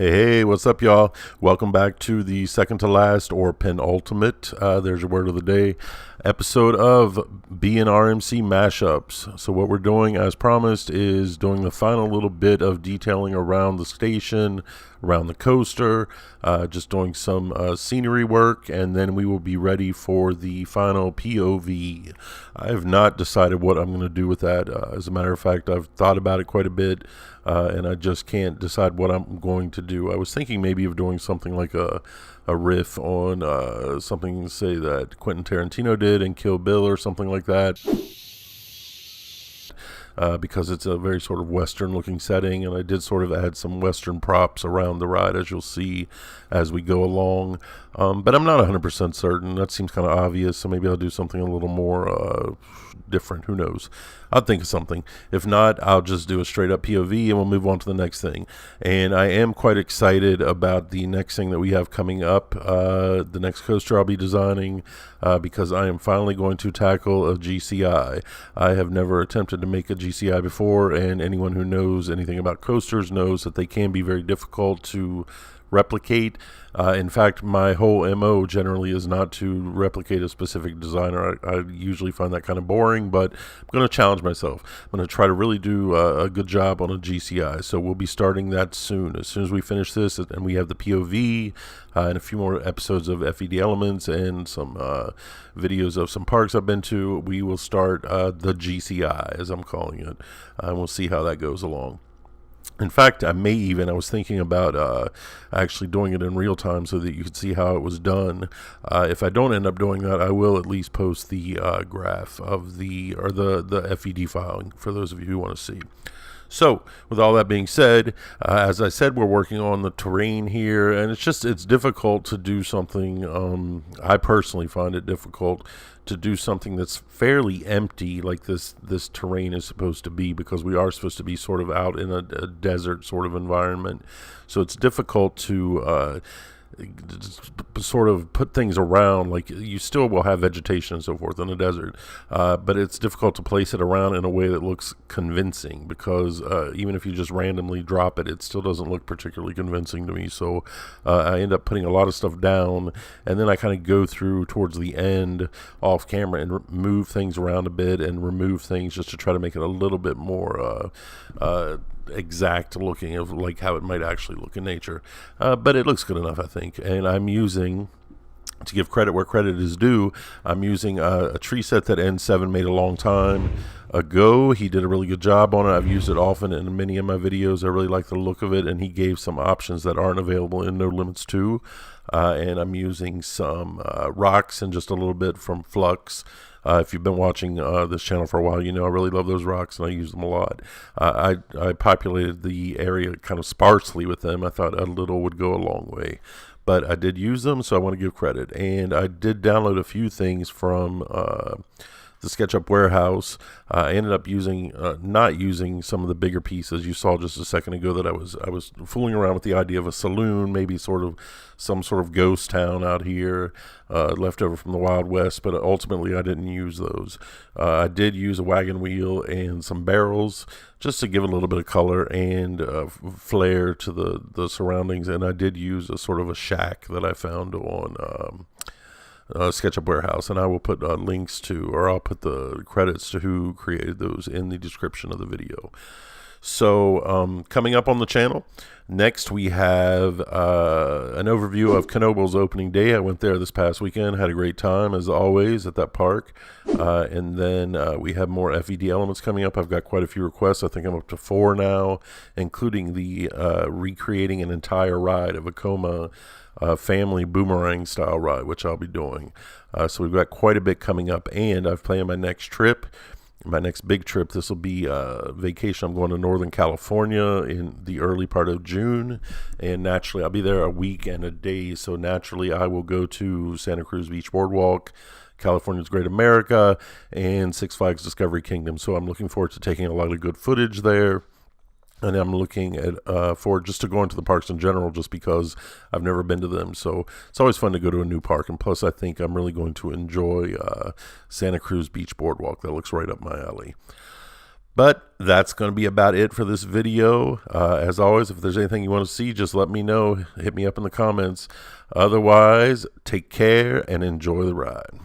Hey, what's up, y'all? Welcome back to the second to last or penultimate, there's your word of the day, episode of B&RMC Mashups. So what we're doing, as promised, is doing the final little bit of detailing around the station, around the coaster, just doing some scenery work, and then we will be ready for the final POV. I have not decided what I'm going to do with that. As a matter of fact, I've thought about it quite a bit, and I just can't decide what I'm going to do. I was thinking maybe of doing something like a riff on something, say, that Quentin Tarantino did in Kill Bill or something like that. Because it's a very sort of Western looking setting, and I did sort of add some Western props around the ride, as you'll see as we go along. But I'm not 100% certain. That seems kind of obvious, so maybe I'll do something a little more different. Who knows? I'll think of something. If not, I'll just do a straight up POV and we'll move on to the next thing. And I am quite excited about the next thing that we have coming up, the next coaster I'll be designing, because I am finally going to tackle a GCI. I have never attempted to make a GCI before, and anyone who knows anything about coasters knows that they can be very difficult to replicate. In fact, my whole MO generally is not to replicate a specific designer. I usually find that kind of boring, but I'm going to challenge myself. I'm going to try to really do a good job on a GCI. So we'll be starting that soon. As soon as we finish this and we have the POV and a few more episodes of FVD elements and some videos of some parks I've been to, we will start the GCI, as I'm calling it. And we'll see how that goes along. In fact, I was thinking about actually doing it in real time so that you could see how it was done. If I don't end up doing that, I will at least post the graph of the FVD file for those of you who want to see. So, with all that being said, as I said, we're working on the terrain here, and it's difficult to do something, I personally find it difficult to do something that's fairly empty like this terrain is supposed to be, because we are supposed to be sort of out in a desert sort of environment. So it's difficult to sort of put things around. Like, you still will have vegetation and so forth in the desert, but it's difficult to place it around in a way that looks convincing, because even if you just randomly drop it, it still doesn't look particularly convincing to me. So I end up putting a lot of stuff down, and then I kind of go through towards the end off camera and move things around a bit and remove things just to try to make it a little bit more exact looking, of like how it might actually look in nature, but it looks good enough, I think. And I'm using, to give credit where credit is due, I'm using a tree set that N7 made a long time ago. He did a really good job on it. I've used it often in many of my videos. I really like the look of it, and he gave some options that aren't available in NoLimits 2. And I'm using some rocks and just a little bit from Flux. If you've been watching this channel for a while, you know I really love those rocks, and I use them a lot. I populated the area kind of sparsely with them. I thought a little would go a long way, but I did use them, so I want to give credit. And I did download a few things from the SketchUp warehouse. I ended up not using some of the bigger pieces. You saw just a second ago that I was fooling around with the idea of a saloon, maybe some sort of ghost town out here, left over from the Wild West, but ultimately I didn't use those. I did use a wagon wheel and some barrels just to give a little bit of color and flair to the surroundings, and I did use a sort of a shack that I found on SketchUp warehouse, and I will put links to, or I'll put the credits to who created those in the description of the video. So coming up on the channel next, we have an overview of Knoebel's opening day. I went there this past weekend, had a great time as always at that park, and then we have more FVD elements coming up. I've got quite a few requests. I think I'm up to 4 now, including the recreating an entire ride of a Coma family boomerang style ride, which I'll be doing. So we've got quite a bit coming up, and I've planned my next trip, my next big trip. This will be vacation. I'm going to Northern California in the early part of June, and naturally I'll be there a week and a day, so naturally I will go to Santa Cruz Beach Boardwalk, California's Great America, and Six Flags Discovery Kingdom. So I'm looking forward to taking a lot of good footage there. And I'm looking at forward just to going to the parks in general, just because I've never been to them. So it's always fun to go to a new park. And plus, I think I'm really going to enjoy Santa Cruz Beach Boardwalk. That looks right up my alley. But that's going to be about it for this video. As always, if there's anything you want to see, just let me know. Hit me up in the comments. Otherwise, take care and enjoy the ride.